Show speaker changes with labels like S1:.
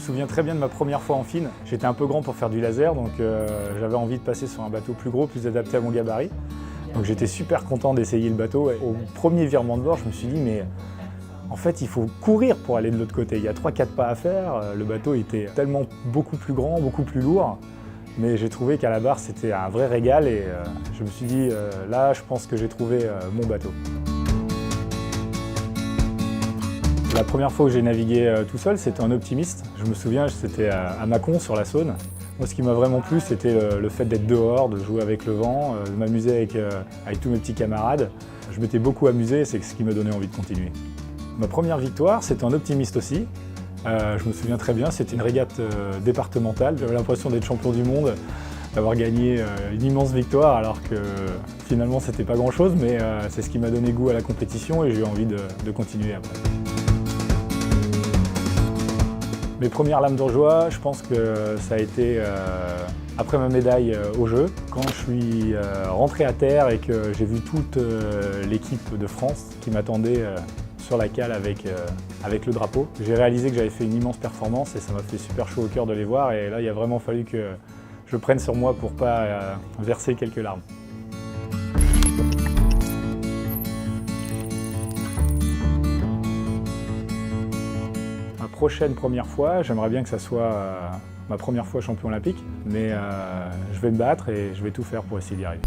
S1: souviens très bien de ma première fois en Fine. J'étais un peu grand pour faire du laser, donc j'avais envie de passer sur un bateau plus gros, plus adapté à mon gabarit. Donc j'étais super content d'essayer le bateau. Et au premier virement de bord, je me suis dit, mais en fait, il faut courir pour aller de l'autre côté. Il y a 3-4 pas à faire. Le bateau était tellement beaucoup plus grand, beaucoup plus lourd. Mais j'ai trouvé qu'à la barre, c'était un vrai régal et je me suis dit, là, je pense que j'ai trouvé mon bateau. La première fois que j'ai navigué tout seul, c'était en optimiste. Je me souviens, c'était à Mâcon, sur la Saône. Moi, ce qui m'a vraiment plu, c'était le fait d'être dehors, de jouer avec le vent, de m'amuser avec tous mes petits camarades. Je m'étais beaucoup amusé et c'est ce qui m'a donné envie de continuer. Ma première victoire, c'était en optimiste aussi. Je me souviens très bien, c'était une régate départementale. J'avais l'impression d'être champion du monde, d'avoir gagné une immense victoire, alors que finalement, c'était pas grand-chose, mais c'est ce qui m'a donné goût à la compétition et j'ai eu envie de continuer après. Mes premières lames de joie, je pense que ça a été après ma médaille aux Jeux, quand je suis rentré à terre et que j'ai vu toute l'équipe de France qui m'attendait sur la cale avec le drapeau. J'ai réalisé que j'avais fait une immense performance et ça m'a fait super chaud au cœur de les voir et là il a vraiment fallu que je prenne sur moi pour pas verser quelques larmes. Prochaine première fois, j'aimerais bien que ça soit ma première fois champion olympique, mais je vais me battre et je vais tout faire pour essayer d'y arriver.